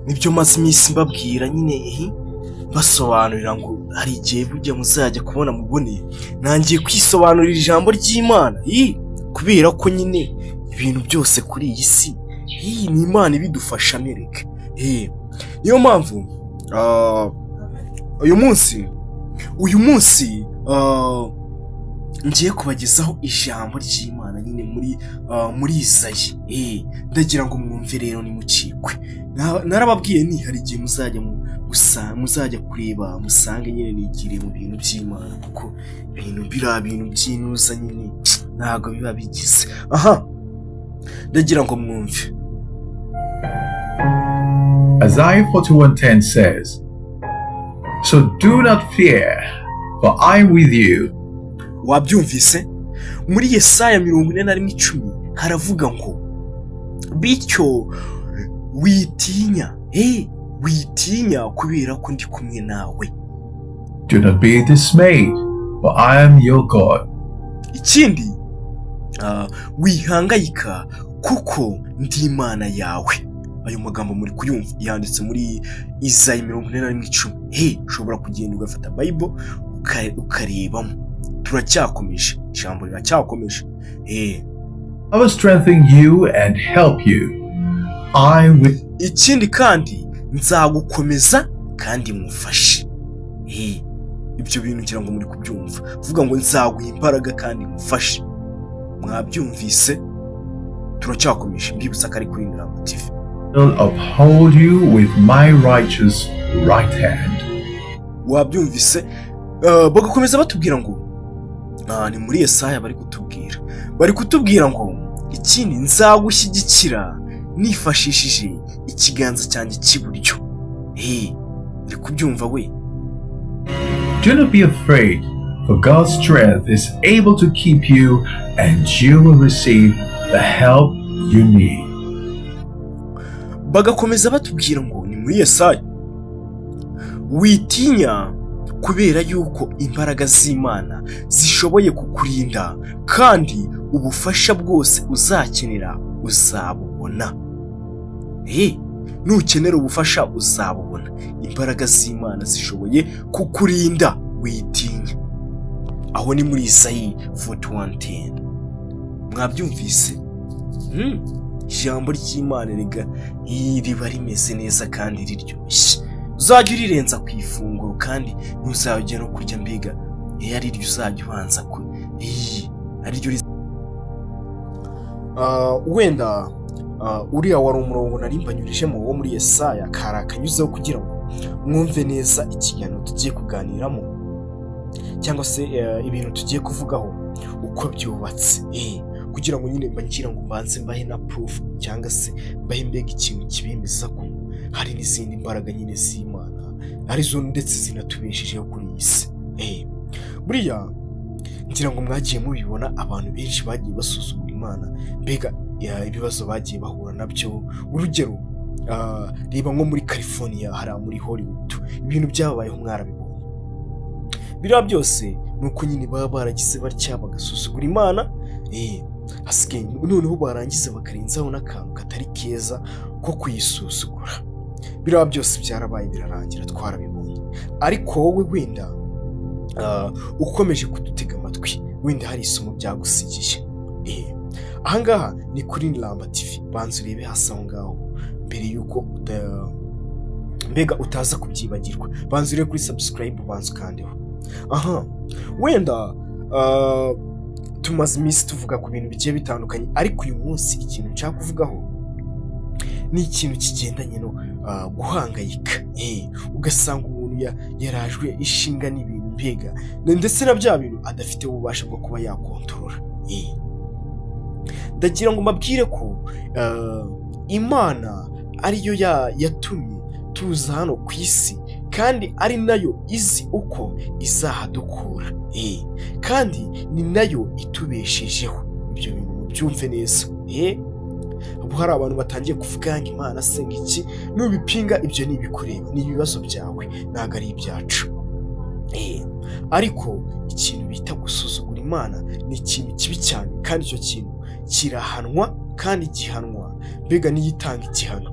nibyo maze iminsi mbabwira nyine basobanurira ngo hari igihe bujya muzajya kubona mubone nangiye kwisobanurira ijambo ry'Imana kubera ko nyine ibintu byose kuri iyi si ni Imana ibidufasha mereke. Niyo mpamvu uyu munsi ngiye kubagezaho ijambo ry'Imana nyine muri Izayi. Ndagira ngo mwumve rero nimucikwe. Narababwiye ni hari igihe muzajya kureba musange nyine nigiriye mu bintu by'Imana kuko ibintu by'inuza nyine ntago biba bigize. Ndagira ngo mwumve. Isaiah 41:10 says, "So do not fear, for I am with you." Wabyumvise? Muri Yesaya 41:10 haravuga ngo bityo witinya, witinya kubera ko ndi kumwe nawe. Do not be dismayed, for I am your God. Ikindi wihangayika kuko ndi Imana yawe. Ayo magambo muri kuyumva yanditse muri Izayi 41:10. Ushobora kugenda ugafata Bible ukarebamo. Turacyakomeje, ijambo riracyakomeje. I will strengthen you and help you. Ikindi kandi nzagukomeza kandi mufashe. Ibyo bintu ngira ngo muri kubyumva. Vuga ngo nzaguha imbaraga kandi mufashe. Mwabyumvise? Turacyakomeje. Mbibutsa kari kuri Impamo TV. Will uphold you with my righteous right hand. Wabyumvise? Bagakomeza batubwira ngo ni muri Yesaya bari kutubwira ngo ikindi nzagushyigikira nifashishije ikiganza cyanjye cy'iburyo. Uri kubyumva we? Do not be afraid, for God's strength is able to keep you, and you will receive the help you need. Bagakomeza batubwira ngo ni muri Yesaya, witinya kubera yuko imbaraga z'Imana zishoboye kukurinda kandi ubufasha bwose uzakenera uzabubona. Nukenera ubufasha uzabubona. Imbaraga z'Imana zishoboye kukurinda, witinya. Aho ni muri Izayi 41:10. Mwabyumvise? Ijambo ry'Imana rega riba rimeze neza kandi riryoshye. Uzajya urirenza ku ifunguro kandi ntuzajya no kurya mbega ari ryo uzajya ubanza ku ari ryo wenda uriya wari umurongo narimbanyurijemo wo muri Yesaya karakanyuzeho kugira ngo mwumve neza ikiganiro tugiye kuganiramo cyangwa se ibintu tugiye kuvugaho uko byubatse kugira ngo nyine mbangira ngo mbanze mbahe na proof cyangwa se mbahe mbega ikintu kibemeza ko hari n'izindi mbaraga nyine z'Imana arizo ndetse zinatubeshejeho kuri iyi si. Buriya ngira ngo mwagiye mubibona abantu benshi bagiye basuzugura Imana mbega ibibazo bagiye bahura nabyo. Urugero reba nko muri California hari muri Hollywood ibintu byabayeho mwarabibonye. Biriya byose nuko nyine baba baragize batya bagasuzugura Imana hasigaye noneho barangiza bakarenzaho n'akantu katari keza ko kuyisuzugura. Biriya byose byarabaye birarangira twarabibonye. Ariko wowe wenda ukomeje kudutega amatwi wenda hari isomo byagusigiye. Ahangaha ni kuri Impamo TV. Banza urebe hasi aho ngaho mbere yuko mbega utaza kubyibagirwa. Banza urebe kuri subscribe banza ukandeho. Wenda tumaze iminsi tuvuga ku bintu bigiye bitandukanye, ariko uyu munsi ikintu nshaka kuvugaho ni ikintu kigendanye no guhangayika. Ugasanga umuntu yarajwe ishinga n'ibintu mbega ndetse na bya bintu adafite ububasha bwo kuba yakontorora. Ndagira ngo mbabwire ko Imana ariyo yatumye tuza hano ku isi kandi ari nayo izi uko izahadukura. Kandi ni nayo itubeshejeho. Ibyo bintu byumve neza. Ubu hari abantu batangiye kuvuga ngo Imana senga iki, nubipinga ibyo ni ibikureba, ni ibibazo byawe ntago ari ibyacu. Ariko ikintu bita gusuzugura Imana ni ikintu kibi cyane, kandi icyo kintu kirahanwa kandi gihanwa mbega niyitanga igihano.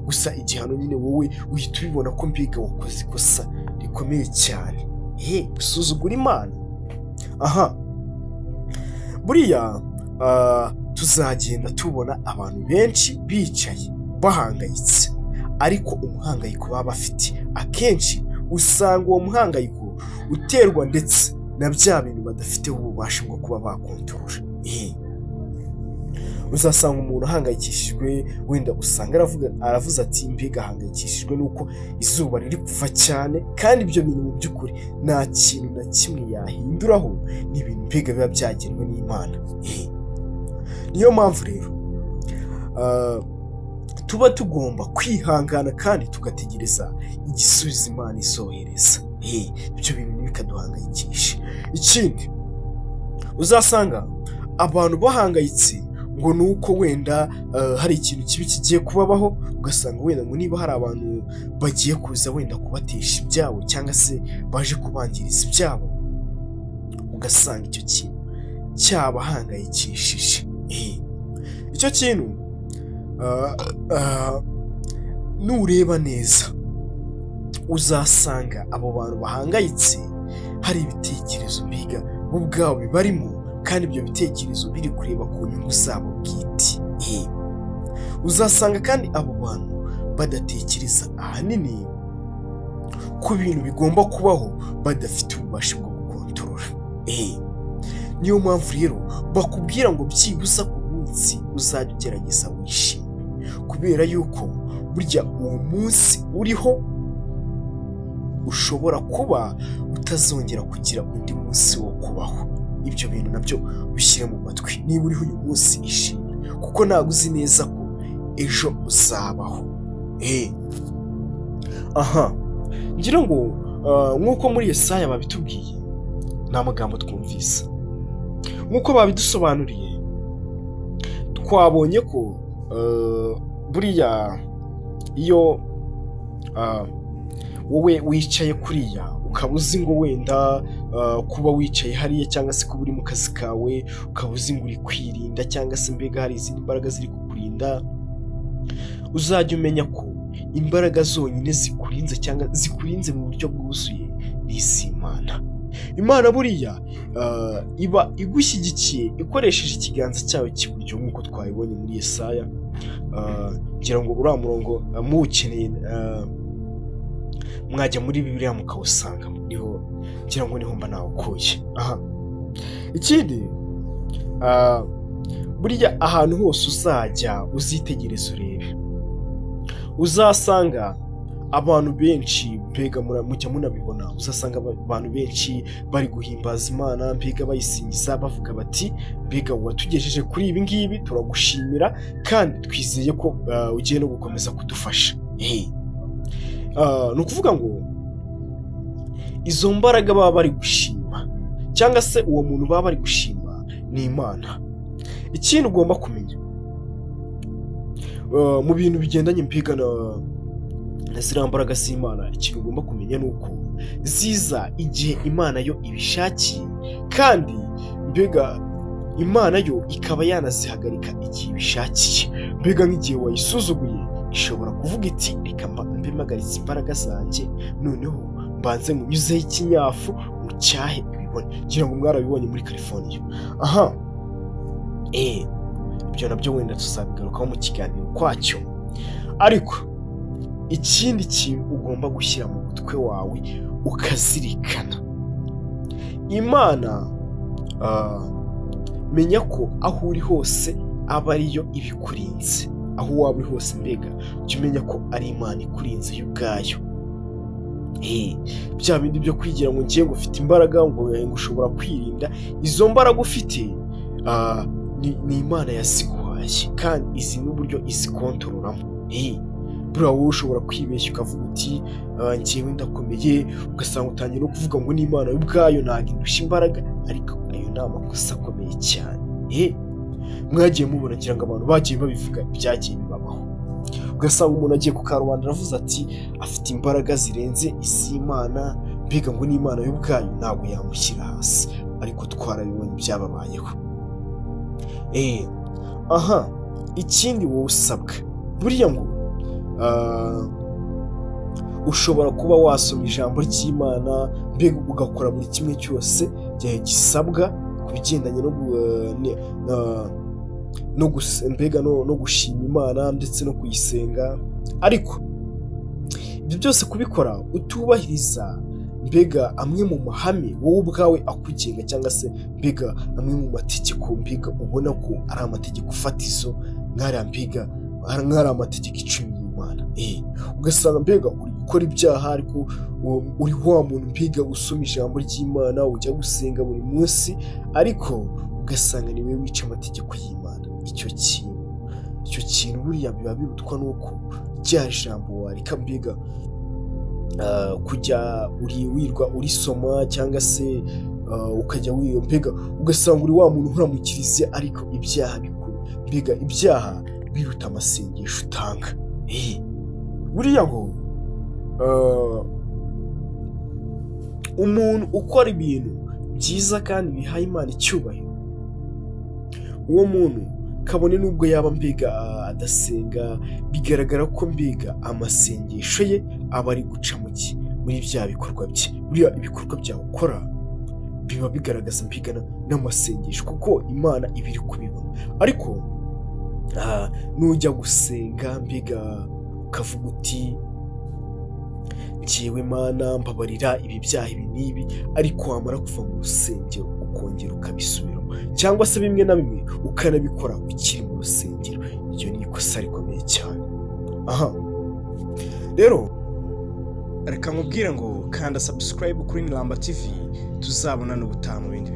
gusa igihano nyine wowe uhita ubibona ko mbega wakoze ikosa rikomeye cyane. Gusuzugura Imana. Buriya tuzagenda tubona abantu benshi bicaye bahangayitse, ariko umuhangayiko baba bafite akenshi usanga uwo muhangayiko uterwa ndetse na bya bintu badafiteho ububasha bwo kuba bakontorora. Uzasanga umuntu ahangayikishijwe, wenda usanga aravuze ati mbega ahangayikishijwe nuko izuba riri kuva cyane, kandi ibyo bintu mu by'ukuri nta kintu na kimwe yahinduraho, ni ibintu mbega biba byagenwe n'Imana. Niyo mpamvu rero tuba tugomba kwihangana kandi tugategereza igisubizo Imana izohereza. Ibyo bintu bikaduhangayikisha. Ikindi uzasanga abantu bahangayitse ngo ni uko wenda hari ikintu kibi kigiye kubabaho, ugasanga wenda ngo niba hari abantu bagiye kuza wenda kubatesha ibyabo cyangwa se baje kubangiriza ibyabo, ugasanga icyo kintu cyabahangayikishije. Icyo kintu nureba neza uzasanga abo bantu bahangayitse hari ibitekerezo mbega bo ubwabo bibarimo, kandi ibyo bitekerezo biri kureba ku nyungu zabo bwite. Uzasanga kandi abo bantu badatekereza ahanini ku bintu bigomba kubaho, badafite ububasha bwo gukontorora. Niyo mpamvu rero bakubwira ngo byibuza ku munsi uzajya ugerageza wishime, kubera yuko burya uwo munsi uriho ushobora kuba utazongera kugira undi munsi wo kubaho. Ibyo bintu nabyo bishyire mu matwi. Niba uriho uyu munsi ishimwe, kuko ntabwo uzi neza ko ejo uzabaho. Ngira ngo nk'uko muri Yesaya babitubwiye, nta magambo twumvise nk'uko babidusobanuriye, twabonye ko buriya iyo wowe wicaye kuriya ukaba uzi ngo wenda kuba wicaye hariya cyangwa se kuba uri mu kazi kawe ukaba uzi ngo uri kwirinda cyangwa se mbega hari izindi mbaraga ziri kukurinda, uzajya umenya ko imbaraga zonyine zikurinze cyangwa zikurinze mu buryo bwuzuye ni iz'Imana. Imana buriya iba igushyigikiye ikoresheje ikiganza cyawe cy'iburyo, nk'uko twabibonye muri Yesaya. Ngira ngo uriya murongo muwukeneye mwajya muri bibiriya mukawusanga, ngira ngo niho mba nawukuye. Ikindi buriya ahantu hose uzajya uzitegereza urebe, uzasanga abantu benshi mbega mujya munabibona, uzasanga abantu benshi bari guhimbaza Imana, mbega bayisingiza bavuga bati mbega watugejeje kuri ibi ngibi, turagushimira kandi twizeye ko ugiye no gukomeza kudufasha. Ni ukuvuga ngo izo mbaraga baba bari gushima cyangwa se uwo muntu baba bari gushima ni Imana. Ikintu ugomba kumenya mu bintu bigendanye mbega na ziriya mbaraga z'Imana, ikintu ugomba kumenya ni uko ziza igihe Imana yo ibishakiye, kandi mbega Imana yo ikaba yanazihagarika igihe ibishakiye. Mbega nk'igihe wayisuzuguye ishobora kuvuga iti reka mbemagaritse imbaraga zanjye, noneho mbanze munyuzeho ikinyafu mucyahe ibibone. Ngira ngo mwarabibonye muri California. Ibyo nabyo wenda tuzabigarukaho mu kiganiro kwacyo. Ariko ikindi kintu ugomba gushyira mu mutwe wawe ukazirikana, Imana menya ko aho uri hose aba ariyo ibikurinze. Aho waba uri hose mbega jya umenya ko ari Imana ikurinze yo ubwayo. Bya bindi byo kwigira ngo ngiye ufite imbaraga ngo ushobora kwirinda, izo mbaraga ufite ni Imana yaziguhaye, kandi izi n'uburyo izikontororamo. Buriya wowe ushobora kwibeshya ukavuga uti njyewe ndakomeye, ugasanga utangiye no kuvuga ngo ni Imana yo ubwayo ntabwo indusha imbaraga, ariko ayo ni amakosa akomeye cyane. Mwagiye mubona ngira ngo abantu bagiye babivuga ibyagiye bibabaho, ugasanga umuntu agiye ku karubanda aravuze ati afite imbaraga zirenze iz'Imana, mbega ngo ni Imana yo ubwayo ntabwo yamushyira hasi, ariko twarabibonye byababayeho. Ikindi wowe usabwa buriya ngo ushobora kuba wasoma ijambo ry'Imana, mbega ugakora buri kimwe cyose gihe gisabwa ku bigendanye no gushima Imana ndetse no kuyisenga, ariko ibyo byose kubikora utubahiriza mbega amwe mu mahame wowe ubwawe akugenga, cyangwa se mbega amwe mu mategeko mbega ubona ko ari amategeko fatizo, nk'ari amategeko 10 y'Imana. Ugasanga mbega uri gukora ibyaha, ariko uri wa muntu mbega usoma ijambo ry'Imana, ujya gusenga buri munsi, ariko ugasanga ni wowe wica amategeko y'Imana. Icyo kintu buriya biba birutwa nuko rya jambo wareka mbega kujya wirwa urisoma, cyangwa se ukajya mbega ugasanga uri wa muntu uhora mu kiliziya, ariko ibyaha bikuru mbega ibyaha biruta amasengesho utanga. Buriya ngo umuntu ukora ibintu byiza kandi bihaye Imana icyubahiro, uwo muntu kabone nubwo yaba mbega adasenga, bigaragara ko mbega amasengesho ye aba ari guca muri bya bikorwa bye. Buriya ibikorwa byawe ukora biba bigaragaza mbega n'amasengesho, kuko Imana iba iri kubibona. Ariko nujya gusenga mbega ukavuga uti njyewe Mana mbabarira ibi byaha ibi n'ibi, ariko wamara kuva mu rusengero ukongera ukabisubiramo, cyangwa se bimwe na bimwe ukanabikora ukiri mu rusengero, iryo ni ikosa rikomeye cyane. Rero reka nkubwire ngo kanda subscribe kuri Niramba TV, tuzabona n'ubutaha mu bindi